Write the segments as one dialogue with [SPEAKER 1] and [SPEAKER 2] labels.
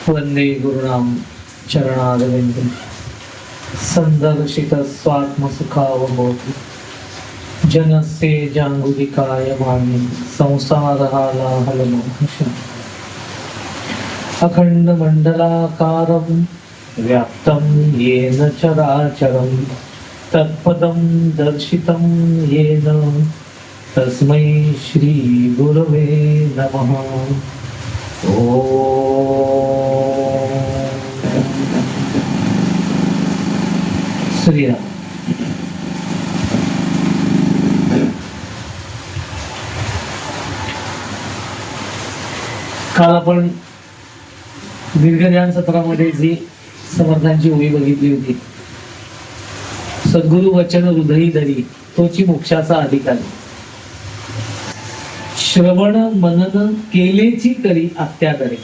[SPEAKER 1] वंदे गुरुणाम चरणारविंदं संदर्शित स्वात्मसुखावबोधि जनस्य जांगुलिकाय वाणी संसारहालाहलमोहशम् अखंडमंडलाकारं व्याप्तं येन चराचरं तत्पदं दर्शितं येन तस्मै श्री गुरवे नमः। श्रीराम। काल आपण दीर्घध्यान सत्रामध्ये जी समर्थांची ओळी बघितली होती, सद्गुरु वचन हृदयी धरी तोची मोक्षाचा अधिकारी, श्रवण मनन केलेची करी आत्या करे।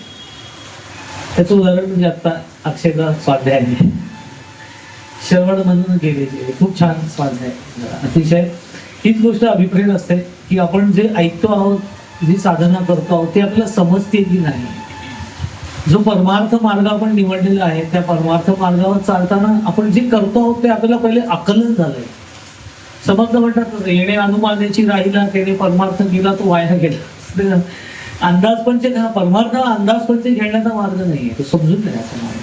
[SPEAKER 1] त्याचं उदाहरण म्हणजे आता अक्षयचा स्वाध्याय आहे। श्रवण मनन केलेची खूप छान स्वाध्याय, अतिशय हीच गोष्ट अभिप्रेत असते की आपण जे ऐकतो आहोत, जी साधना करतो आहोत, ते आपल्याला समजते की नाही। जो परमार्थ मार्ग आपण निवडलेला आहे, त्या परमार्थ मार्गावर चालताना आपण जे करतो आहोत ते आपल्याला पहिले आकलन झालंय। समर्थ म्हणतात येणे अनुमानाची राहिला त्याने परमार्थ गेला तो वाया गेला। अंदाजपंच हा परमार्थ अंदाजपंच घेण्याचा मार्ग नाहीये, तो समजून घेण्याचा मार्ग।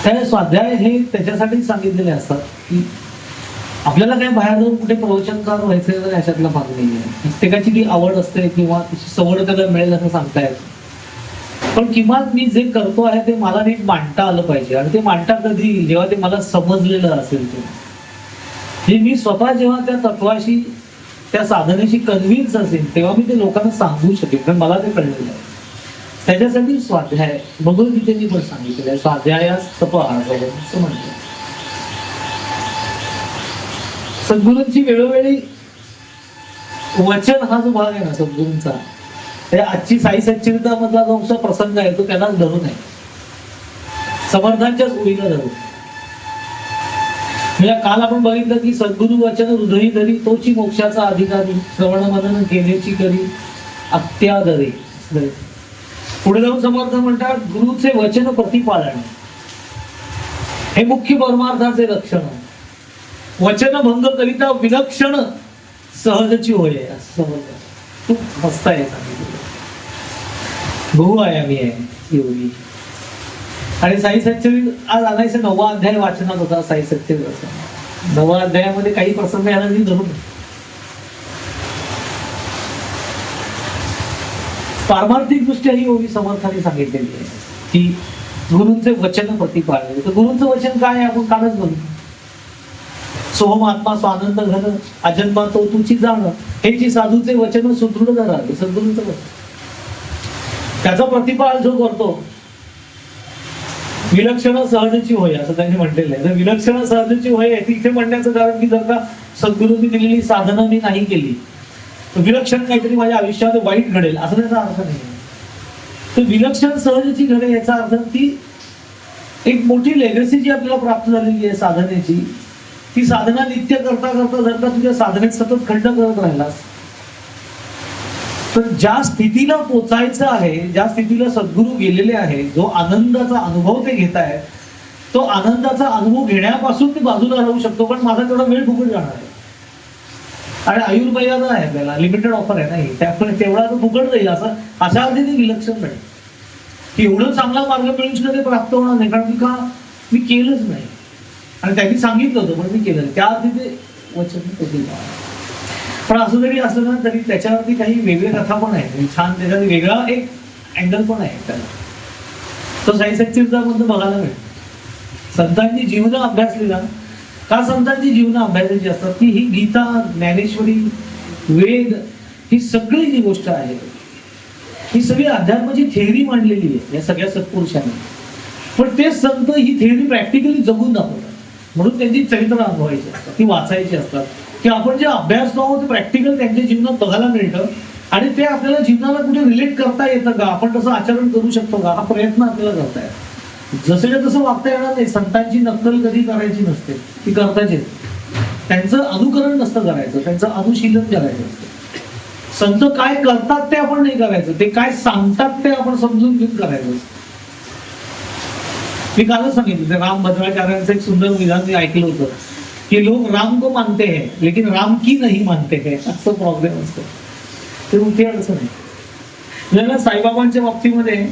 [SPEAKER 1] त्या स्वाध्याय हे त्याच्यासाठी सांगितलेले असतात की आपल्याला काय बाहेर जाऊन कुठे प्रवचनकार व्हायचं तर याच्यातला भाग नाहीये। प्रत्येकाची ती आवड असते किंवा तिची सवड त्याला मिळेल असं सांगता येत, पण किमान मी जे करतो आहे ते मला नीट मांडता आलं पाहिजे। आणि ते मांडता कधी, जेव्हा ते मला समजलेलं असेल ते, हे मी स्वतः जेव्हा त्या तत्वाशी त्या साधनेशी कन्व्हिन्स असेल तेव्हा मी ते लोकांना सांगू शकेन, कारण मला ते कळलेलं आहे। त्याच्यासाठी स्वाध्याय भगवद्गीतेने पण सांगितलेलं आहे, स्वाध्यायास तप आहार असं म्हणतात। सद्गुरूंची वेळोवेळी वचन हा जो भाग आहे ना सद्गुरूंचा, आजची साई सच्चिदा मधला जो प्रसंग आहे तो त्यालाच धरून आहे, समर्थांच्याच ओळीला धरून। म्हणजे काल आपण बघितलं की सद्गुरु वचन हृदयी धरी तोची मोक्षाचा अधिकारी, श्रवण मनन केलेची करी आत्या धरे। पुढे जाऊन समर्थ म्हणतात गुरुचे वचन प्रतिपाळणे हे मुख्य परमार्थाचे लक्षण। वचन भंग करिता विलक्षण सहजची होय असं समजलं। खूप मस्त आहे सांगितलं, बहुआयामी आहे एवढी। आणि साई सच्चरित आज आणायचं 9वा अध्याय वाचनात होता। साई सच्चरित 9वा अध्यायामध्ये काही प्रसंग याला मी धरून पारमार्थिक दृष्ट्या ही ओवी समर्थाने सांगितलेली आहे की गुरूंचे वचन प्रतिपाळणे। तर गुरूंचं वचन काय आहे आपण कालच बघितलं, सोहम आत्मा स्वानंद घन अजन्मा तो तुची जाण हे जी साधूचे वचन सुदृढ धरावे, सद्गुरूंचं वचन। त्याचा प्रतिपाळ जो करतो विलक्षण सहजची होय असं त्यांनी म्हटलेलं आहे। जर विलक्षण सहजची होय आहे इथे म्हणण्याचं कारण की जर का सद्गुरूंनी दिलेली साधना मी नाही केली तर विलक्षण काहीतरी माझ्या आयुष्यामध्ये वाईट घडेल असं त्याचा अर्थ नाही। तर विलक्षण सहजची घडे याचा अर्थ ती एक मोठी लेगसी जी आपल्याला प्राप्त झालेली आहे साधनेची, ती साधना नित्य करता करता जर का तुझ्या साधनेत सतत खंड करत राहिलास तर ज्या स्थितीला पोचायचं आहे, ज्या स्थितीला सद्गुरू गेलेले आहे, जो आनंदाचा अनुभव ते घेत आहे, तो आनंदाचा अनुभव घेण्यापासून ते बाजूला राहू शकतो, पण माझा तेवढा वेळ फुकट जाणार आहे। आणि आयुर्वेदाचा आहे, आपल्याला लिमिटेड ऑफर आहे नाही, त्यामुळे तेवढा तो फुकट जाईल असं अशा अर्थी ते विलक्षण नाही की एवढं चांगला मार्ग मिळून सुद्धा ते प्राप्त होणार नाही, कारण की का मी केलंच नाही। आणि त्यांनी सांगितलं होतं पण मी केलं, त्या अर्थी ते वचन। पण असं जरी असलं ना तरी त्याच्यावरती काही वेगळे कथा पण आहे, छान त्याच्यात वेगळा एक अँगल पण आहे त्याला, तो साई सच्चिदानंद बघायला मिळेल। संतांची जीवन अभ्यासली ना, का संतांची जीवन अभ्यासाची असतात की ही गीता, ज्ञानेश्वरी, वेद, ही सगळी जी गोष्ट आहे ही सगळी अध्यात्माची थेअरी मांडलेली आहे या सगळ्या सत्पुरुषांनी, पण ते संत ही थेअरी प्रॅक्टिकली जगून दाखवतात। म्हणून त्यांची चरित्र अनुभवायची असतात, ती वाचायची असतात, की आपण जे अभ्यास आहोत ते प्रॅक्टिकल त्यांच्या जीवनात बघायला मिळतं आणि ते आपल्याला जीवनाला कुठे रिलेट करता येतं का, आपण तसं आचरण करू शकतो का, हा प्रयत्न आपल्याला करता येतो। जसं तसं वागता येणार नाही, संतांची नक्कल कधी करायची नसते, ती करताच येते। त्यांचं अनुकरण नसतं करायचं, त्यांचं अनुशीलन करायचं असतं। संत काय करतात ते आपण नाही करायचं, ते काय सांगतात ते आपण समजून घेऊन करायचं. मी कालच सांगितलं राम भद्राचार्यांचं एक सुंदर विधान मी ऐकलं होतं की लोक राम को मानते हैं लेकिन राम की नहीं मानते हैं, असं प्रॉब्लेम असतो. ते मोठी अडचण आहे. आपल्याला साईबाबांच्या बाबतीमध्ये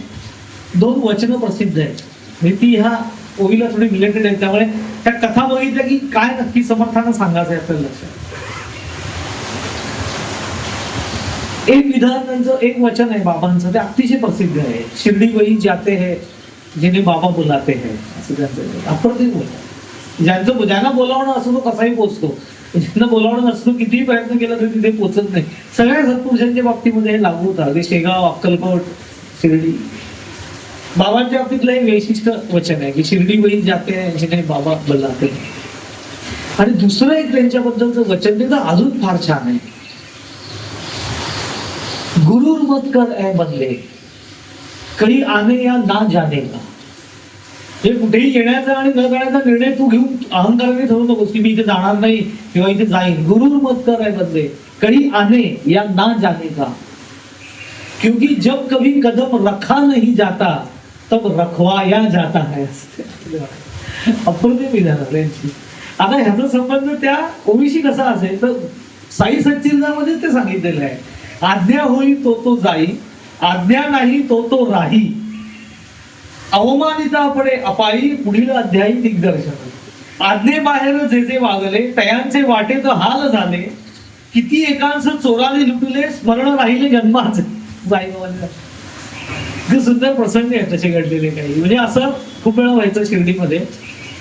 [SPEAKER 1] 2 वचनं प्रसिद्ध आहेत, म्हणजे ती ह्या ओवीला थोडी रिलेटेड आहे, त्यामुळे त्या कथा बघितल्या की काय नक्की समर्थानं सांगायचं आहे आपल्याला लक्षात. एक विधान त्यांचं एक वचन आहे बाबांचं, ते अतिशय प्रसिद्ध आहे. शिर्डी वही जाते हैं जिन्हें बाबा बुलाते हैं, असं त्यांचं अप्रतिम बोलतात. ज्यांना बोलावणं असं तो कसाही पोचतो, ज्यांना बोलावणं नसतो कितीही प्रयत्न केला तरी तिथे पोचत नाही. सगळ्या सत्पुरुषांच्या बाबतीमध्ये हे लागू होतं. ते शेगाव, अक्कलकोट, शिर्डी. बाबांच्या बाबतीतलं हे वैशिष्ट्य वचन आहे की शिर्डी वही जाते हैं जिन्हें बाबा बुलाते हैं. आणि दुसरं एक त्यांच्याबद्दलचं वचन ते तर अजून फार छान आहे. गुरुर मत कर ऐ बंदे, कधी आने या ना जाने का. हे कुठेही येण्याचा आणि न जाण्याचा निर्णय तू घेऊन अहंकाराने ठरवू नकोस की मी इथे जाणार नाही किंवा इथे जाईन. गुरुर मत कर ऐ बंदे, कधी आने या ना जाने का, क्योंकि जब कभी कदम रखा नहीं जाता तब रखवाया जाता है. अप्रतिम विधान त्यांची. आता ह्याचा संबंध त्या ओवीशी कसा असेल तर साई सच्चिदामध्ये ते सांगितलेलं आहे. आज्ञा होई तो जाई, आज्ञा नाही तो राही, अवमानिता पडे अपायी, पुढील अध्यायी दिग्दर्शन. आज्ञेबाहेर जे वागले तयांचे वाटे तर हाल झाले, किती एकांश चोराने लुटले स्मरण राहिले जन्माचे. सुंदर प्रसंग आहेत तसे घडलेले काही. म्हणजे असं खूप वेळा व्हायचं शिर्डीमध्ये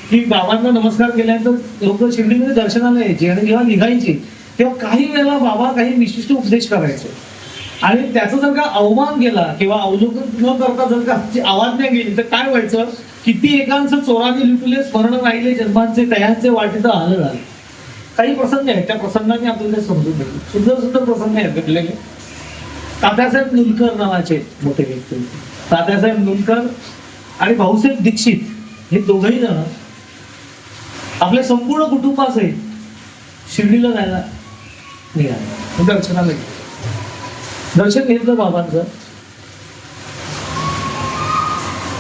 [SPEAKER 1] की बाबांना नमस्कार केल्यानंतर लोक शिर्डीमध्ये दर्शनाला यायचे आणि जेव्हा निघायचे तेव्हा काही वेळेला बाबा काही विशिष्ट उपदेश करायचे आणि त्याचा जर का अवमान केला किंवा अवलोकन न करता जर का अवाज्ञा गेली तर काय व्हायचं, किती एकांश चोराने लुटले स्मरण राहिले जन्मांचे तयांचे वाटेत हाल झाले. काही प्रसंग आहेत, त्या प्रसंगाने आपल्याला समजून घेतलं. सुंदर सुंदर प्रसंग आहेत घडलेले. तात्यासाहेब नुलकर नावाचे मोठे व्यक्ती, तात्यासाहेब नुलकर आणि भाऊसाहेब दीक्षित हे दोघही जण आपल्या संपूर्ण कुटुंबासहित शिर्डीला जायला निघाले. दर्शनाला गेले. दर्शन घेतलं बाबांचं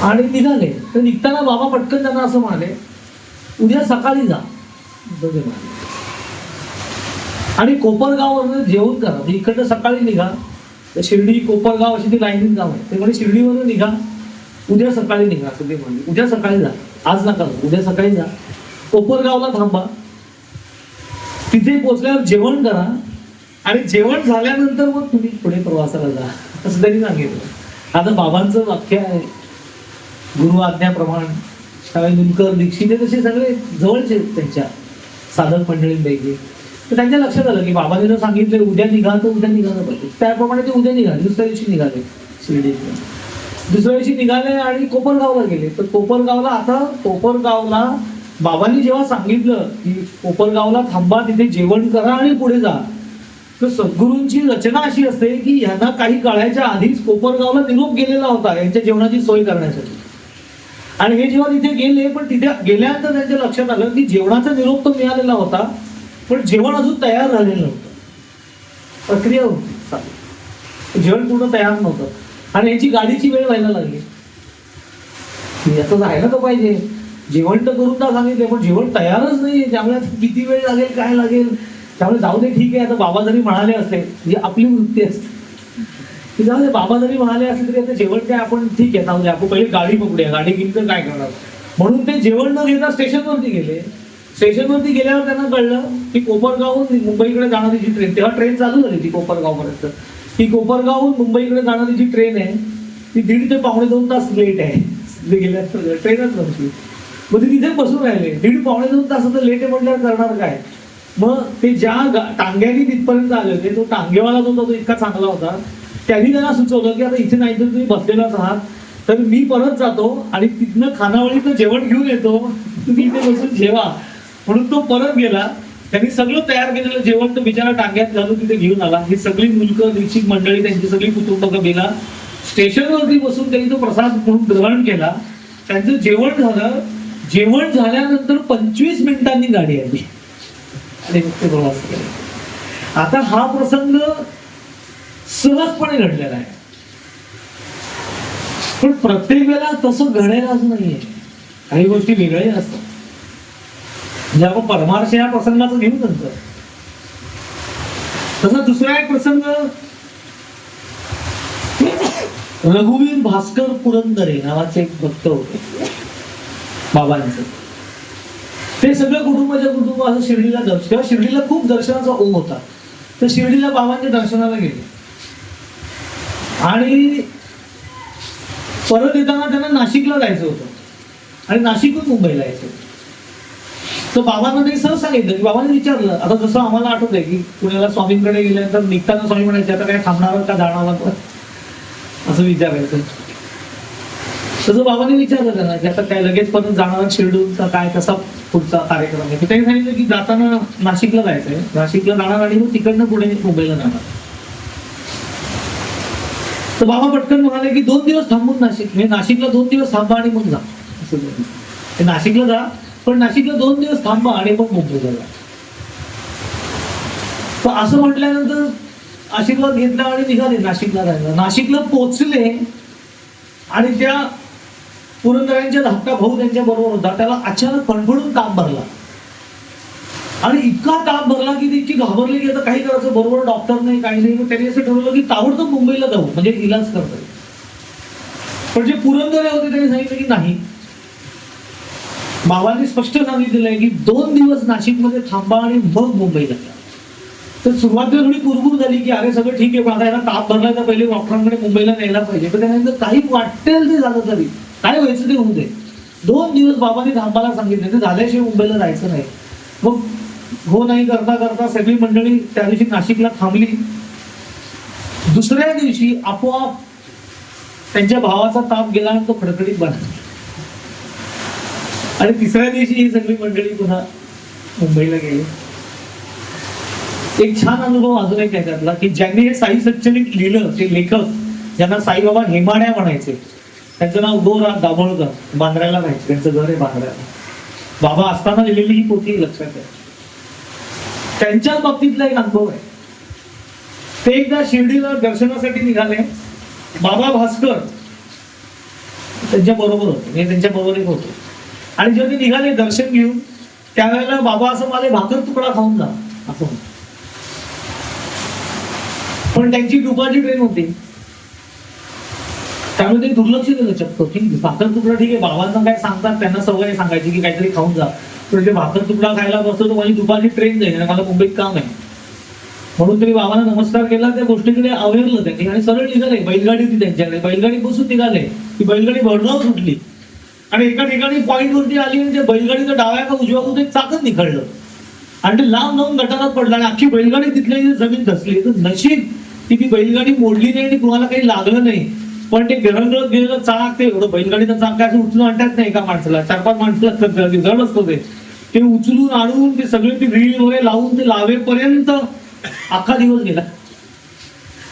[SPEAKER 1] आणि निघाले. तर निघताना बाबा पटकन त्यांना असं म्हणाले, उद्या सकाळी जा. दोघे म्हणाले आणि कोपरगाववरून जेवण करा. इकडनं सकाळी निघा, शिर्डी कोपरगाव अशी ती लाईनीत गाव आहे. ते म्हणजे शिर्डीवरून निघा, उद्या सकाळी निघा असं ते म्हणले. उद्या सकाळी जा, आज नका, उद्या सकाळी जा, कोपरगावला थांबा, तिथे पोहोचल्यावर जेवण करा आणि जेवण झाल्यानंतर मग तुम्ही पुढे प्रवासाला जा, असं त्यांनी सांगितलं. आता बाबांचं वाक्य आहे गुरु आज्ञाप्रमाणे. त्यावेळी नुलकर दीक्षित तसे सगळे जवळचे त्यांच्या साधक मंडळींपैकी. तर त्यांच्या लक्षात आलं की बाबांनी जर सांगितलं उद्या निघा तर उद्या निघालं पाहिजे. त्याप्रमाणे ते उद्या निघाले. दुसऱ्या दिवशी निघाले शिर्डीतून. दुसऱ्या दिवशी निघाले आणि कोपरगावला गेले. तर कोपरगावला बाबांनी जेव्हा सांगितलं की कोपरगावला थांबा, तिथे जेवण करा आणि पुढे जा, तर सद्गुरूंची रचना अशी असते की ह्यांना काही काळाच्या आधीच कोपरगावला निरोप गेलेला होता यांच्या जेवणाची सोय करण्यासाठी. आणि हे जेव्हा तिथे गेले, पण तिथे गेल्यानंतर त्यांच्या लक्षात आलं की जेवणाचा निरोप तर मिळालेला होता पण जेवण अजून तयार झालेलं नव्हतं. प्रक्रिया होती, जेवण पूर्ण तयार नव्हतं आणि याची गाडीची वेळ व्हायला लागली. याचं जायला तर पाहिजे, जेवण तर करून का सांगितले पण जेवण तयारच नाही. त्यामुळे किती वेळ लागेल, काय लागेल, त्यामुळे जाऊ दे ठीक आहे. आता बाबा जरी म्हणाले असते, म्हणजे आपली वृत्ती असते, जाऊ दे, बाबा जरी म्हणाले असले तरी आता जेवण काय आपण ठीक आहे जाऊ दे, आपण पहिले गाडी पकडूया, गाडी घेऊन तर काय करणार. म्हणून ते जेवण न घेता स्टेशनवरती गेले. स्टेशनवरती गेल्यावर त्यांना कळलं की कोपरगावहून मुंबईकडे जाणारी जी ट्रेन, तेव्हा ट्रेन चालू झाली ती कोपरगावपर्यंत, की कोपरगावहून मुंबईकडे जाणारी जी ट्रेन आहे ती 1.5 ते 2.5 तास लेट आहे. गेल्यानंतर ट्रेनच नव्हती. मग ते तिथे बसून राहिले. 1.5-2 तास आता लेट आहे म्हटल्यावर करणार काय. मग ते ज्या टांग्यानी तिथपर्यंत आले होते, तो टांगेवाला जो होता तो इतका चांगला होता, त्यांनी त्यांना सुचवलं की आता इथे नाही तर तुम्ही बसलेलाच आहात तर मी परत जातो आणि तिथनं खानावळीतनं जेवण घेऊन येतो, तुम्ही इथे बसून जेवा. म्हणून तो परत गेला. त्यांनी सगळं तयार केलेलं जेवण तर बिचारा टांग्यात घालून तिथे घेऊन आला. ही सगळी नुलकर दीक्षित मंडळी, त्यांची सगळी कुटुंब गेला. स्टेशनवरती बसून त्यांनी तो प्रसाद म्हणून ग्रहण केला. त्यांचं जेवण झालं. जेवण झाल्यानंतर 25 मिनिटांनी गाडी आली आणि मग ते प्रवास केला. आता हा प्रसंग सहजपणे घडलेला आहे. पण प्रत्येक वेळेला तसं घडेलच नाहीये, काही गोष्टी वेगळ्या असतात. म्हणजे आपण परमार्श या प्रसंगाचं घेऊ नंतर. तसा दुसरा एक प्रसंग, रघुवीर भास्कर पुरंदरे नावाचे एक भक्त होते बाबांचं. ते सगळं कुटुंबाच्या कुटुंब असं शिर्डीला तेव्हा शिर्डीला खूप दर्शनाचा ओघ होता. तर शिर्डीला बाबांच्या दर्शनाला गेले आणि परत येताना त्यांना नाशिकला जायचं होतं आणि नाशिकहून मुंबईला यायचं होतं. तर बाबांना ते सहज सांगितलं की बाबांनी विचारलं, आता जसं आम्हाला आठवत आहे की पुण्याला स्वामींकडे गेल्यानंतर निघताना स्वामी म्हणायचे आता काय थांबणार का जाणार असं विचारायचं. तसं बाबांनी विचारलं त्यांना की आता काय लगेच परत जाणार शिर्डीचा काय कसा पुढचा कार्यक्रम आहे. त्यांनी सांगितलं की जाताना नाशिकला जायचंय, नाशिकला जाणार आणि मग तिकडनं पुढे मुंबईला जाणार. तर बाबा पटकन म्हणाले की 2 दिवस थांबून नाशिकला 2 दिवस थांबा आणि मग जा. असं नाशिकला जा, पण नाशिकला 2 दिवस थांबा आणि मग मुंबईला जा. तर असं म्हटल्यानंतर आशीर्वाद घेतला आणि निघाले नाशिकला जायला. नाशिकला पोहोचले आणि त्या पुरंदरांच्या धाकटा भाऊ त्यांच्या बरोबर होता, त्याला अचानक फणफणून ताप भरला आणि इतका ताप भरला की इतकी घाबरली की आता काही करायचं, बरोबर डॉक्टर नाही काही नाही. मग त्यांनी असं ठरवलं की ताबडतोब मुंबईला जाऊ, म्हणजे इलाज करता येईल. पण जे पुरंदरे होते त्यांनी सांगितलं की नाही, बाबांनी स्पष्ट सांगितलेलं आहे की 2 दिवस नाशिकमध्ये थांबा आणि मग मुंबईला जा. तर सुरुवातीला थोडी कुरबुर झाली की अरे सगळं ठीक आहे, पण आता याला ताप भरला तर पहिले डॉक्टरांकडे मुंबईला न्यायला पाहिजे. तर त्यानंतर काही वाटेल ते झालं तरी काय व्हायचं ते होऊ दे, 2 दिवस बाबांनी थांबायला सांगितले, ते झाल्याशिवाय मुंबईला जायचं नाही. मग हो नाही करता करता सगळी मंडळी त्या दिवशी नाशिकला थांबली. दुसऱ्या दिवशी आपोआप त्यांच्या भावाचा ताप गेला आणि तो खडखडीत बनला आणि तिसऱ्या दिवशी ही सगळी मंडळी पुन्हा मुंबईला गेली. एक छान अनुभव अजून एक आहे त्यातला की ज्यांनी हे साई सच्चरित लिहिलं ते लेखक, ज्यांना साईबाबा हेमाड्या म्हणायचे, त्यांचं नाव गोरा दाभोळकर, बांद्र्याला राहायचे, त्यांचं घर आहे बांद्र्याला. बाबा असताना लिहिलेली ही पोथी लक्षात आहे. त्यांच्या बाबतीतला एक अनुभव आहे. ते एकदा शिर्डीला दर्शनासाठी निघाले, बाबा भास्कर त्यांच्या बरोबर होते, मी त्यांच्या बरोबर एक होतो. आणि जेव्हा ते निघाले दर्शन घेऊन, त्यावेळेला बाबा असं मला भाकर तुकडा खाऊन जा असं. पण त्यांची दुपारची ट्रेन होती, त्यामुळे ते दुर्लक्ष केलं चक्क. ठीक भाकर तुकडा ठीक आहे, बाबांना काय सांगतात त्यांना सवय सांगायची की काहीतरी खाऊन जा. पण ते भाकर तुकडा खायला बसतो तर माझी दुपारची ट्रेन जाईल, मला मुंबईत काम आहे. म्हणून तरी बाबांना नमस्कार केला, त्या गोष्टीकडे अवेरलं त्यांनी आणि सरळ निघाले. बैलगाडी होती त्यांच्याकडे, बैलगाडी बसून निघाले. ती बैलगाडी भडगाव सुटली आणि एका ठिकाणी पॉईंट वरती आली आणि त्या बैलगाडीचं डाव्या का उजव्या बाजूला एक चाकच निखळलं आणि ते लांब जाऊन गटारात पडलं आणि अख्खी बैलगाडी तिथल्या जमीन धसली. तर नशीब ती बैलगाडी मोडली नाही आणि कुणाला काही लागलं नाही. पण ते गरंगळत गेलेलं चाक, ते एवढं बैलगाडीचं चाक काय असं उचलून आणतात नाही एका माणसाला, 4-5 माणसाला जड असतो ते उचलून आणून ते सगळे ती रील वगैरे लावून ते लावेपर्यंत अख्खा दिवस गेला.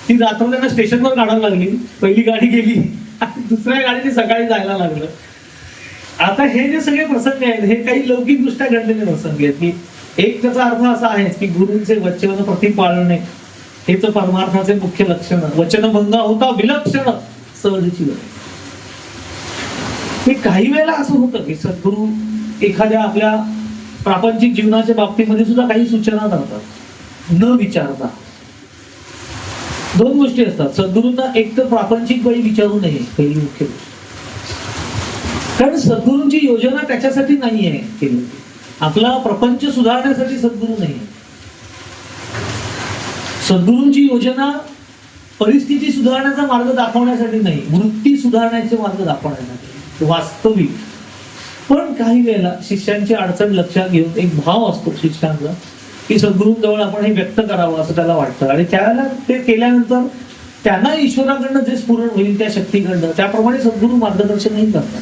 [SPEAKER 1] ती रात्र त्यांना स्टेशनवर काढायला लागली, पहिली गाडी गेली आणि दुसऱ्या गाडीने सकाळी जायला लागलं. आता हे जे सगळे प्रसंग आहेत हे काही लौकिक दृष्ट्या घडलेले प्रसंग आहेत की एक त्याचा अर्थ असा आहे की गुरूंचे वचन प्रति पाळणे हेच परमार्थाचे मुख्य लक्षण. वचनभंग होता विलक्षण सहजची वेळ. काही वेळेला असं होतं की सद्गुरू एखाद्या आपल्या प्रापंचिक जीवनाच्या बाबतीमध्ये सुद्धा काही सूचना करतात न विचारता. 2 गोष्टी असतात. सद्गुरूंना एक तर प्रापंचिक वळी विचारू नये, पहिली मुख्य गोष्ट. कारण सद्गुरूंची योजना त्याच्यासाठी नाहीये केली, आपला प्रपंच सुधारण्यासाठी सद्गुरू नाहीये. सद्गुरूंची योजना परिस्थिती सुधारण्याचा मार्ग दाखवण्यासाठी नाही, वृत्ती सुधारण्याचे मार्ग दाखवण्यासाठी वास्तविक. पण काही वेळेला शिष्यांची अडचण लक्षात घेऊन एक भाव असतो शिष्यांचा की सद्गुरूंजवळ आपण हे व्यक्त करावं असं त्याला वाटतं आणि त्यावेळेला ते केल्यानंतर त्यांना ईश्वराकडनं जे स्फुरण होईल त्या शक्तीकडनं त्याप्रमाणे सद्गुरू मार्गदर्शनही करतात.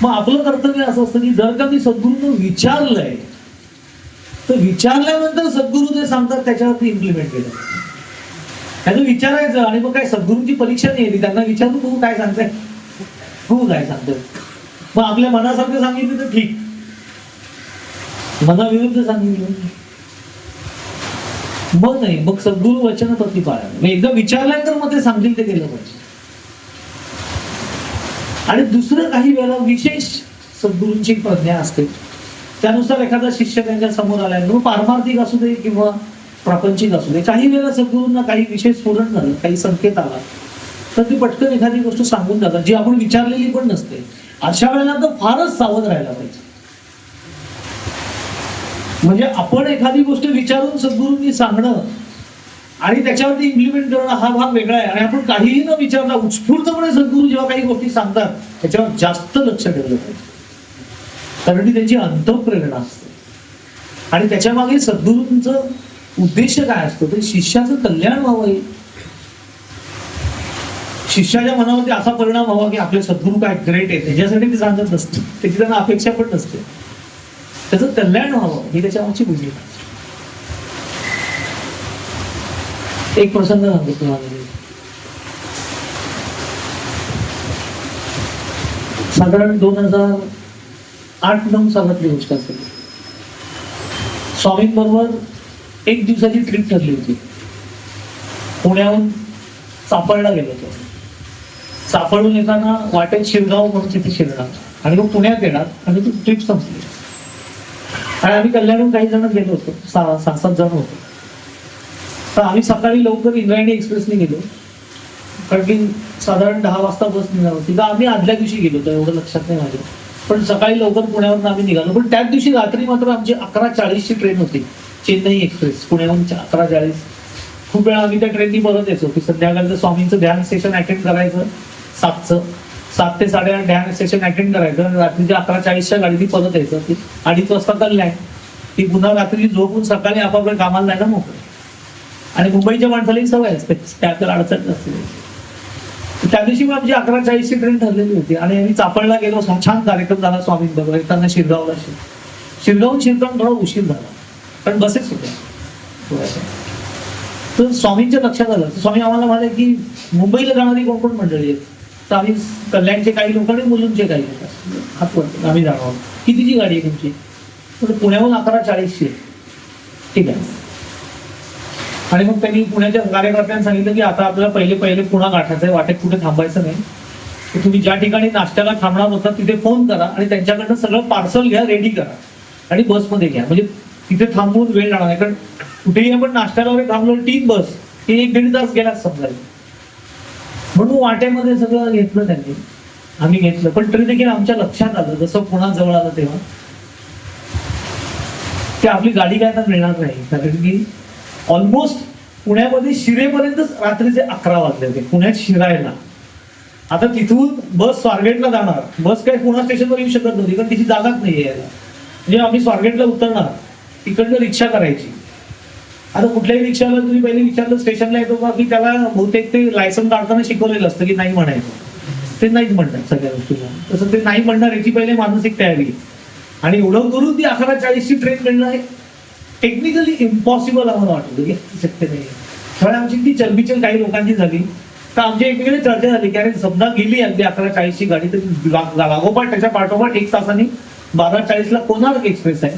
[SPEAKER 1] मग आपलं कर्तव्य असं असतं की जर का मी सद्गुरूंना विचारलंय तर विचारल्यानंतर सद्गुरू जे सांगतात त्याच्यावरती इम्प्लिमेंट केलं. त्यांना विचारायचं आणि मग काय सद्गुरूंची परीक्षा नाही येते, त्यांना विचारू तू काय सांगताय, तू काय सांगतोय. मग आपल्या मनासारखं सांगितलं तर ठीक, मनाविरुद्ध सांगितलं मग नाही, मग सद्गुरू वचन प्रतिपाळन, एकदा विचारल्यानंतर मग ते सांगतील ते केलं पाहिजे. आणि दुसरं काही वेळेला विशेष सद्गुरूंची प्रज्ञा असते, त्यानुसार एखादा शिष्य त्यांच्या समोर आल्यानंतर पारमार्थिक असू दे किंवा प्रापंचिक असू दे, काही वेळेला सद्गुरूंना काही विशेष स्फुरण झालं, काही संकेत आला तर ती पटकन एखादी गोष्ट सांगून जातात जी आपण विचारलेली पण नसते. अशा वेळेला तर फारच सावध राहायला पाहिजे. म्हणजे आपण एखादी गोष्ट विचारून सद्गुरूंनी सांगणं आणि त्याच्यावरती इम्प्लिमेंट करणं हा भाग वेगळा आहे. आणि आपण काहीही न विचारता उत्स्फूर्तपणे सद्गुरू जेव्हा काही गोष्टी सांगतात त्याच्यावर जास्त लक्ष ठेवलं पाहिजे, कारण ती त्यांची अंतःप्रेरणा असते. आणि त्याच्या मागे सद्गुरूंचं उद्देश काय असतो, ते शिष्याचं कल्याण व्हावं, शिष्याच्या मनावरती असा परिणाम व्हावा की आपले सद्गुरू काय ग्रेट आहे, त्याच्यासाठी ते सांगत नसते, त्याची त्यांना अपेक्षा पण नसते, त्याचं कल्याण व्हावं ही त्याच्या मागची भूमिका. एक प्रसंग सांगतो तुम्हाला. साधारण 2008-9 सालातली गोष्ट असेल. स्वामींबरोबर एक दिवसाची ट्रिप ठरली होती. पुण्याहून चाफळला गेलो होतो. चाफळून येताना वाटेत शिरगाव म्हणून तिथे शिरणार आणि मग पुण्यात येणार आणि ती ट्रिप संपली. आणि आम्ही कल्याणहून काही जण गेलो होतो, 6-7 जण होतो. तर आम्ही सकाळी लवकर इंद्रायणी एक्सप्रेसने गेलो, कारण की साधारण 10 वाजता बस निघाली होती. तर आम्ही आदल्या दिवशी गेलो होतो, एवढं लक्षात नाही माझ्या, पण सकाळी लवकर पुण्यावरून आम्ही निघालो. पण त्याच दिवशी रात्री मात्र आमची 11:40ची ट्रेन होती, चेन्नई एक्सप्रेस, पुण्याहून 11:40. खूप वेळा आम्ही त्या ट्रेननी परत यायचो की संध्याकाळचं स्वामींचं ध्यान सेशन अटेंड करायचं 7 ते 8:30 ध्यान सेशन अटेंड करायचं आणि रात्रीच्या 11:40च्या गाडीने परत यायचं. ती 2:30 वाजता कल्याण, ती पुन्हा रात्री झोपून सकाळी आपापल्या कामाला जायला मोकळे. आणि मुंबईच्या माणसालाही सवय असते, त्याला अडचण असते. त्या दिवशी मग आमची 11:40ची ट्रेन ठरलेली होती आणि आम्ही चाफळला गेलो. छान कार्यक्रम झाला स्वामींबरोबर. येताना शिरगावला शिरगावून शिरगाव थोडा उशीर झाला, पण बसेस होत्या. तर स्वामींच्या लक्षात आलं. स्वामी आम्हाला म्हणाले की मुंबईला जाणारी कोण कोण मंडळी आहेत. तर आम्ही कल्याणचे काही लोक आणि मुलुंडचे काही लोक हात वरती आम्ही जाणार आहोत. कितीची गाडी आहे तुमची? तर पुण्याहून 11:40ची आहे. ठीक आहे. आणि मग त्यांनी पुण्याच्या कार्यकर्त्यांनी सांगितलं की आता आपल्याला पहिले पुणा गाठायचं आहे, वाटेत कुठे थांबायचं नाही. तर तुम्ही ज्या ठिकाणी नाश्त्याला थांबणार होता तिथे फोन करा आणि त्यांच्याकडनं सगळं पार्सल घ्या, रेडी करा आणि बसमध्ये घ्या. म्हणजे तिथे थांबून वेळ जाणार नाही, कारण कुठेही आपण नाश्त्याला वगैरे थांबलो 3 बस हे 1-1.5 तास गेलाच समजायला. म्हणून वाटेमध्ये सगळं घेतलं त्यांनी, आम्ही घेतलं. पण तरी देखील आमच्या लक्षात आलं जसं पुणा जवळ आलं तेव्हा की आपली गाडी काय आता मिळणार नाही, कारण की ऑलमोस्ट पुण्यामध्ये शिरेपर्यंतच रात्रीचे 11 वाजले होते. पुण्यात शिरायला आता तिथून बस स्वारगेटला जाणार. बस काही पुणा स्टेशनवर येऊ शकत नव्हती, कारण तिची जागाच नाही यायला. म्हणजे आम्ही स्वारगेटला उतरणार, तिकडनं रिक्षा करायची. आता कुठल्याही रिक्षाला तुम्ही पहिले विचारलं स्टेशनला येतो का, की त्याला बहुतेक ते लायसन काढताना शिकवलेलं असतं की नाही म्हणायचं. ते नाहीच म्हणतात सगळ्या गोष्टीला. तसं ते नाही म्हणणार याची पहिले मानसिक तयारी. आणि एवढं करून ती 11:40ची ट्रेन मिळणं आहे टेक्निकली इम्पॉसिबल आम्हाला वाटलं की शक्य नाही. त्यामुळे आमची ती चलबिचल काही लोकांची झाली. तर आमची एकमेकांनी चर्चा झाली की अरे समजा गेली अगदी 11:40ची गाडी, तर लागोपाठ त्याच्या पाठोपाठ 1 तासाने 12:40ला कोणार्क एक्सप्रेस आहे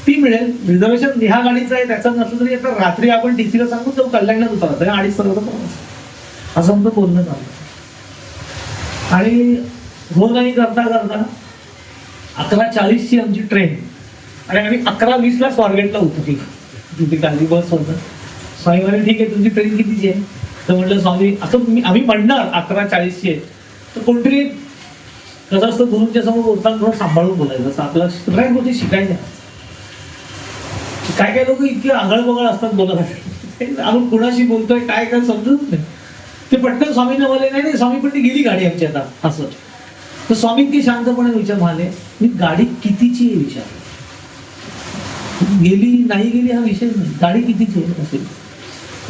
[SPEAKER 1] ती मिळेल. रिझर्वेशन ह्या गाडीचं आहे त्याचं नसलं तरी आता रात्री आपण टीसीला सांगून जाऊ कल्याणला उतरायचं 2:30 पर्यंत असं आमचं बोलणं झालं. आणि रोज करता करता 11:40ची आमची ट्रेन आणि आम्ही 11:20ला स्वारगेटला उतरली. तिथे खाली बस होतं. स्वामी म्हणे ठीक आहे तुमची ट्रेन कितीची आहे? तर म्हटलं स्वामी असं आम्ही म्हणणार 11:40ची आहे. तर कोणतरी कसं असतं गुरुच्या समोर बोलताना थोडं सांभाळून बोलायचं असं आपल्याला सगळ्या गोष्टी शिकायच्या. काय काय लोक इतके आगळ बगळ असतात बोलत, आपण कुणाशी बोलतोय काय काय समजत नाही. ते पटकन स्वामींना बोलले नाही स्वामी पण ती गेली गाडी आमची आता असं. तर स्वामी इतके शांतपणे विचार म्हणाले मी गाडी कितीची आहे विचार, गेली नाही गेली हा विषय नाही, गाडी कितीची आहे असेल.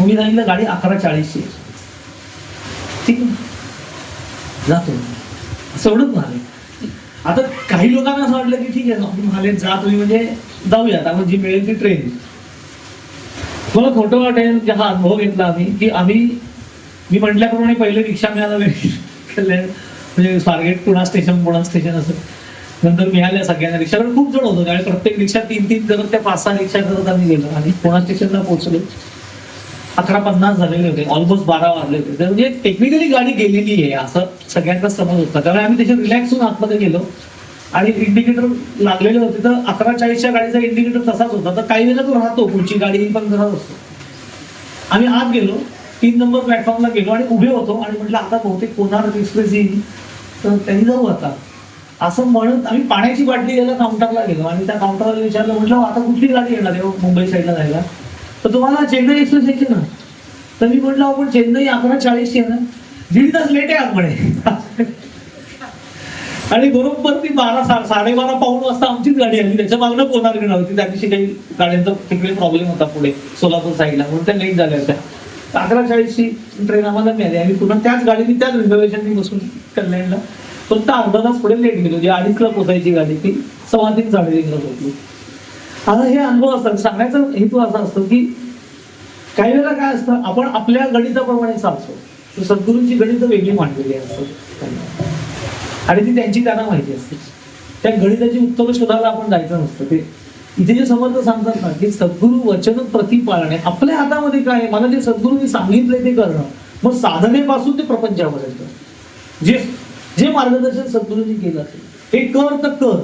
[SPEAKER 1] मी सांगितलं गाडी 11:40ची आहे. ठीक आहे जातो असं एवढंच म्हणाले. आता काही लोकांना असं वाटलं की ठीक आहे स्वामी म्हणाले जा तुम्ही म्हणजे जाऊयात आपण जी मिळेल ती ट्रेन. मला खोटं वाटेल की हा अनुभव घेतला आम्ही की मी म्हटल्याप्रमाणे पहिले रिक्षा मिळाला म्हणजे स्वारगेट पुणा स्टेशन असं नंतर मिळाल्या सगळ्यांना. रिक्षाकडे खूप जण होतो त्यावेळी, प्रत्येक रिक्षा 3-3 करत त्या 5-6 रिक्षा करत आम्ही गेलो आणि पुणा स्टेशनला पोहोचलो. 11:50 झालेले होते, ऑलमोस्ट 12 वाजले होते. तर म्हणजे टेक्निकली गाडी गेलेली आहे असं सगळ्यांचा समज होता. त्यामुळे आम्ही त्याच्यात रिलॅक्स होऊन आतमध्ये गेलो आणि इंडिकेटर लागलेले होते. तर 11:40च्या गाडीचा इंडिकेटर तसाच होता. तर काही वेळेला तो राहतो, पुढची गाडी पण तसाच असतो. आम्ही आत गेलो, 3 नंबर प्लॅटफॉर्मला गेलो आणि उभे होतो आणि म्हटलं आता बहुतेक कोणार्क एक्सप्रेस येईल तर त्यांनी जाऊ आता असं म्हणत आम्ही पाण्याची बाटली घ्यायला काउंटरला गेलो आणि त्या काउंटरला विचारलं, म्हटलं आता कुठली गाडी येणार आहे मुंबई साईडला जायला. तर तुम्हाला चेन्नई एक्सप्रेस यायची ना. तर मी म्हटलं आपण चेन्नई 11:40 आहे ना, 1.5 तास लेट आहे आज म्हणे. आणि बरोबर ती 12-12:30 पाऊण वाजता आमचीच गाडी आली. त्याच्या मागणं कोणार्क घेणार होती. त्या दिवशी काही गाड्यांचा तिकडे प्रॉब्लेम होता पुढे सोलापूर साईडला, म्हणून त्या लेट झाल्या होत्या. 11:40ची ट्रेन आम्हाला मिळाली. आम्ही पुन्हा त्याच गाडीने त्याच रिझर्वेशननी बसून कल्याणला फक्त अर्धा तास पुढे लेट गेलो. जी 2:30ला पोचायची गाडी ती 3:15-3:30ला पोहोचली. आता हे अनुभव असतात. सांगण्याचा हेतू असा असतो की काही वेळेला काय असतं, आपण आपल्या गणिताप्रमाणे चालतो, तर सद्गुरूंची गणित वेगळी मांडलेली असतात आणि ती त्यांची त्यांना माहिती असते. त्या गणिताची उत्तरं शोधायला आपण जायचं नसतं. ते इथे जे समर्थ सांगतात ना की सद्गुरू वचन प्रति पाळणे, आपल्या हातामध्ये काय आहे, मला जे सद्गुरूंनी सांगितलंय ते करणं. मग साधनेपासून ते प्रपंचापर्यंत जे जे मार्गदर्शन सद्गुरूंनी केलं असेल हे कर तर कर.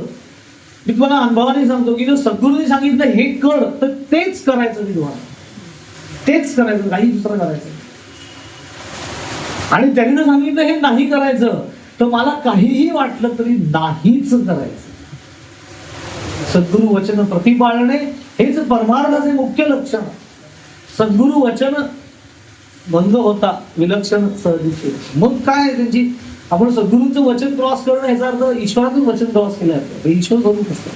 [SPEAKER 1] मी तुम्हाला अनुभवाने सांगतो की जर सद्गुरूंनी सांगितलं हे कर तर तेच करायचं. मी तुम्हाला तेच करायचं, काही दुसरं करायचं. आणि त्यांनी सांगितलं हे नाही करायचं तर मला काहीही वाटलं तरी नाहीच करायचं. सद्गुरु वचन प्रतिपाळणे हेच परमार्थाचे मुख्य लक्षण. सद्गुरु वचन भंग होता विलक्षण सहजीचे. मग काय त्यांची, आपण सद्गुरूंचं वचन क्रॉस करणं याचा अर्थ ईश्वरातून वचन क्रॉस केलं जातं. ईश्वर स्वरूप असतं.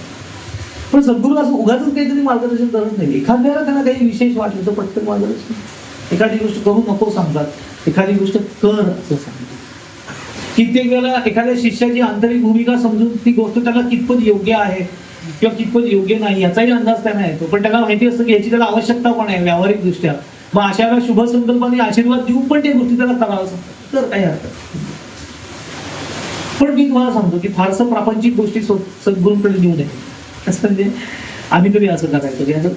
[SPEAKER 1] पण सद्गुरू असं उगाच काहीतरी मार्गदर्शन करत नाही. एखाद्याला त्यांना काही विशेष वाटलं तर पटकन मार्गदर्शन. एखादी गोष्ट करू नको सांगतात, एखादी गोष्ट कर असं सांगतात. कित्येक वेळेला एखाद्या शिष्याची आंतरिक भूमिका समजून ती गोष्ट त्याला कितपत योग्य आहे किंवा कितपत योग्य नाही याचाही अंदाज त्यांना येतो. पण त्याला माहिती असतं की याची त्याला आवश्यकता पण आहे व्यावहारिक दृष्ट्या. मग अशा वेळेला शुभ संकल्पाने आशीर्वाद देऊन पण त्या गोष्टी त्याला करावं तर काही हरकत. पण मी तुम्हाला सांगतो की फारसं प्रापंचिक गोष्टी सद्गुरूंकडे देऊ नये. असं म्हणजे आम्ही तरी असं करायचं की असं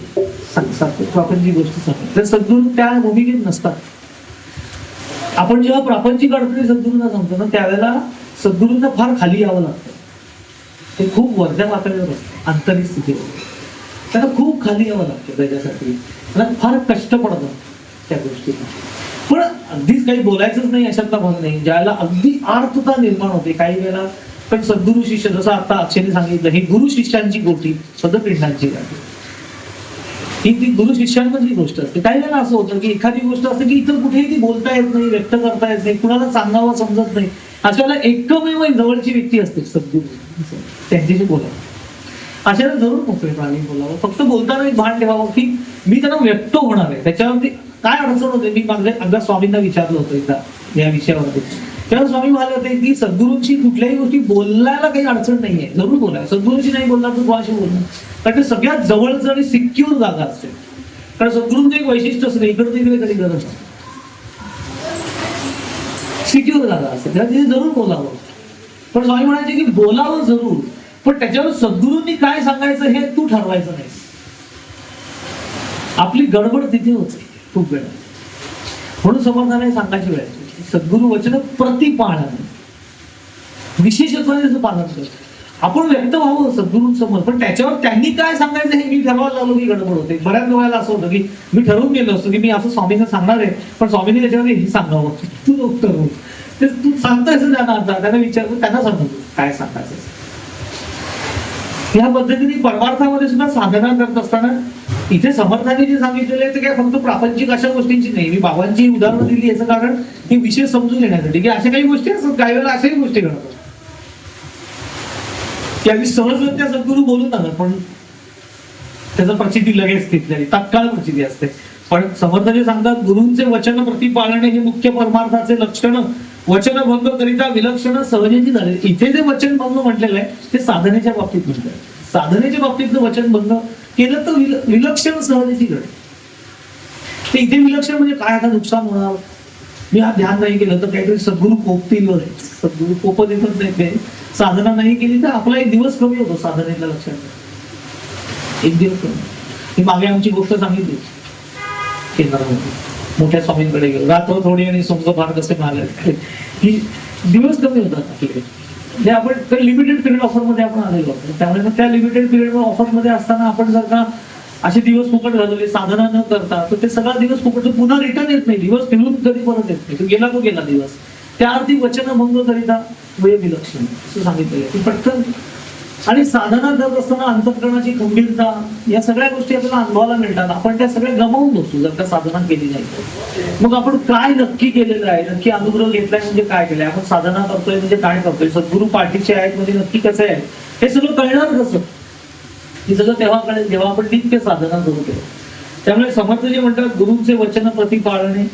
[SPEAKER 1] प्रापंचिक गोष्टी सांगतो तर सद्गुरू त्या भूमिकेत नसतात. आपण जेव्हा प्रापंचिक अडचणी सद्गुरूंना सांगतो ना त्यावेळेला सद्गुरूंना फार खाली यावं लागतं. ते खूप वरच्या पातळीवर असतं, आंतरिक स्थितीवर. त्यांना खूप खाली यावं लागतं त्याच्यासाठी. त्यांना फार कष्ट पडतात त्या गोष्टीला. पण अगदीच काही बोलायचंच नाही अशातला भाग नाही. ज्याला अगदी आर्थता निर्माण होते काही वेळेला. पण सद्गुरू शिष्य, जसं आता अक्षयने सांगितलं, ही गुरु शिष्यांची गोष्टी सदपिंडांची गाठी, ती गुरु शिष्यांमधली गोष्ट असते. काही वेळेला असं होतं की एखादी गोष्ट असते की इतर कुठेही ती बोलता येत नाही, व्यक्त करता येत नाही, कुणाला सांगावं समजत नाही. अशाला एकमेव जवळची व्यक्ती असते सद्गुरू, त्यांच्याशी बोलावं. अशाला जरूर मोकळे प्राणी बोलावं. फक्त बोलताना एक भान ठेवावं की मी त्यांना व्यक्त होणार आहे. त्याच्यावरती काय अडचण होते, मी माझ्या अगदा स्वामींना विचारलं होतं एकदा या विषयावरती. तेव्हा स्वामी म्हणाले होते की सद्गुरूंची कुठल्याही गोष्टी बोलायला काही अडचण नाहीये, जरूर बोलाय. सद्गुरूंची नाही बोलणार तर कोणाशी बोलणार. कारण ते सगळ्यात जवळचं आणि सिक्युअर जागा असते. कारण सद्गुरूंचं एक वैशिष्ट्य असतं, इकडे तिकडे कधी गरज नाही, सिक्युअर जागा असते, तेव्हा तिथे जरूर बोलावं. पण स्वामी म्हणायचे की बोलावं जरूर, पण त्याच्यावर सद्गुरूंनी काय सांगायचं हे तू ठरवायचं नाही. आपली गडबड तिथे होते खूप वेळा. म्हणून समर्थाने सांगायची वेळ सद्गुरू वचन प्रतिपाळणे, विशेषत्वाने त्याचं पालन करतो. आपण व्यक्त व्हावं सद्गुरूंसमोर, पण त्याच्यावर त्यांनी काय सांगायचं हे मी ठरवायला लागलो की गडबड होते. बऱ्याच वेळेला असं होतं की मी ठरवून गेलो असतो की मी असं स्वामींना सांगणार आहे, पण स्वामींनी त्याच्यावर हे सांगावं, तू उत्तर हो, ते तू सांगतायचं त्यांना. आता त्यांना विचारतो, त्यांना सांगतो काय सांगायचं. या पद्धतीने परमार्थामध्ये सुद्धा साधना करत असताना इथे समर्थाने जे सांगितलेलं आहे ते काय फक्त प्रापंचिक अशा गोष्टींची नाही. मी बाबांची उदाहरणं दिली याचं कारण हे विषय समजून घेण्यासाठी की अशा काही गोष्टी असतात, काही वेळेला अशाही गोष्टी घडतात की आम्ही सहजरित्या सद्गुरू बोलून आलं, पण त्याचं प्रचिती लगेच तिथल्या तात्काळ प्रचिती असते. पण समर्थ जे सांगतात गुरूंचे वचन प्रतिपाळणे हे मुख्य परमार्थाचे लक्षण, वचन भंग करिता विलक्षण सहजेची झाले. इथे जे वचन भंग म्हटलेलं आहे ते साधनेच्या बाबतीत म्हटलं आहे. साधनेच्या बाबतीत वचन भंग केलं तर विलक्षण सहजेची घडे. ते इथे विलक्षण म्हणजे काय, आता नुकसान होणार, मी हा ध्यान नाही केलं तर काहीतरी सद्गुरू कोपतील वगैरे. सद्गुरू कोप देतच नाही, ते साधना नाही केली तर आपला एक दिवस कमी होतो साधनेला. लक्षात ठेवा, एक दिवस कमी. ही मागे आमची गोष्ट सांगितली केंद्रामध्ये, मोठ्या स्वामींकडे गेलो, रात्र थोडी आणि सोंग फार कसे मारले, की दिवस कमी होतात आपले. जे आपण लिमिटेड पिरियड ऑफर मध्ये आपण आलेलो होतो, त्यामुळे मग त्या लिमिटेड पिरियड ऑफर मध्ये असताना आपण जर का असे दिवस फुकट घालवले साधना न करता, तर ते सगळा दिवस फुकट पुन्हा रिटर्न येत नाही. दिवस फिरून कधी परत येत नाही, तो गेला तो गेला दिवस. त्या अर्थी वचनभंग करिता वेळ विलक्षण असं सांगितलेलं आहे की पटकन. आणि साधना करत असताना अंतःकरणाची खंबीरता, या सगळ्या गोष्टी आपल्याला अनुभवाला मिळतात. आपण त्या सगळ्या गमावून बसू जर का साधना केली नाही तर. मग आपण काय नक्की केलेलं आहे, नक्की अनुग्रह घेतलाय म्हणजे काय केलंय, आपण साधना करतोय म्हणजे काय करतोय, सद्गुरू पाठीचे आहेत म्हणजे नक्की कसं आहे, हे सगळं कळणार कसं. हे सगळं तेव्हा कळेल जेव्हा आपण नित्य साधना करू तेव्हा. त्यामुळे समर्थ जे म्हणतात गुरूंचे वचन प्रति पाळणे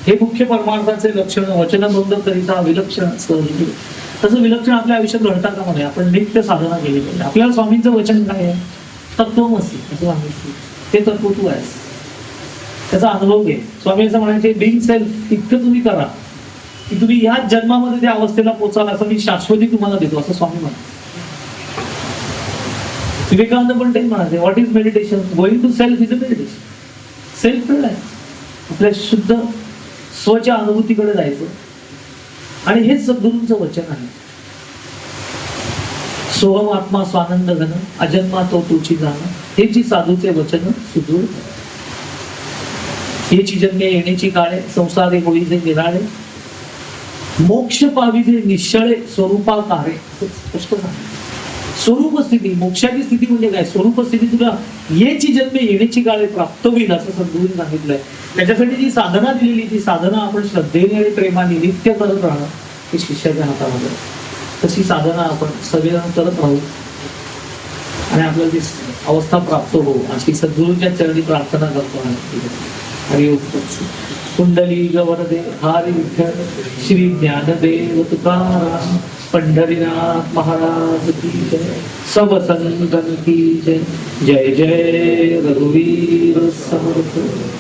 [SPEAKER 1] हे मुख्य परमार्थाचे लक्षण. वचनभंग करिता विलक्षण सहज. तसं विलक्षण आपल्या आयुष्यात घडता का मध्ये आपण नित्य साधना केली पाहिजे. आपल्याला स्वामींचं वचन काय आहे, तत्वमसी असं सांगितलं, ते तत्व तू आहेस, त्याचा अनुभव घे. स्वामी असं म्हणायचे बिंग सेल्फ इतकं तुम्ही करा की तुम्ही ह्याच जन्मामध्ये त्या अवस्थेला पोचाल, असं मी शाश्वती तुम्हाला देतो असं स्वामी म्हणतात. विवेकानंद पण ते म्हणाले what is meditation, going to self is a meditation. Self आहे आपल्या शुद्ध स्वच्या अनुभूतीकडे जायचं. आणि हेच सद्गुरूंचं वचन आहे. सोहम आत्मा स्वानंद घन अजन्मा तो तुची जाण, हे जी साधूचे वचन सुदूर. हेची जन्मे येण्याची काळे संसारे होईचे निराळे, मोक्ष पाविजे निश्चळे स्वरूपाकारे. स्पष्ट सांगितलं. स्वरूप स्थिती, मोक्षाची स्थिती म्हणजे काय, स्वरूप स्थिती तुला येची जन्मे येण्याची काळे प्राप्त होईल असं सद्गुरूंनी सांगितलंय. त्याच्यासाठी जी साधना दिलेली, ती साधना आपण श्रद्धेने आणि प्रेमाने नित्य करत राहणं हे शिष्याच्या हातामध्ये. तशी साधना आपण सगळेजण करत राहू आणि आपल्याला ती अवस्था प्राप्त हो अशी सद्गुरूंच्या चरणी प्रार्थना करतो. हरि ओम. कुंडली गवरदे हरी विठ्ठल श्री ज्ञानदेव तुकाराम पंढरीनाथ महाराज की जय. सब संतन की जय. जय जय रघुवीर समर्थ.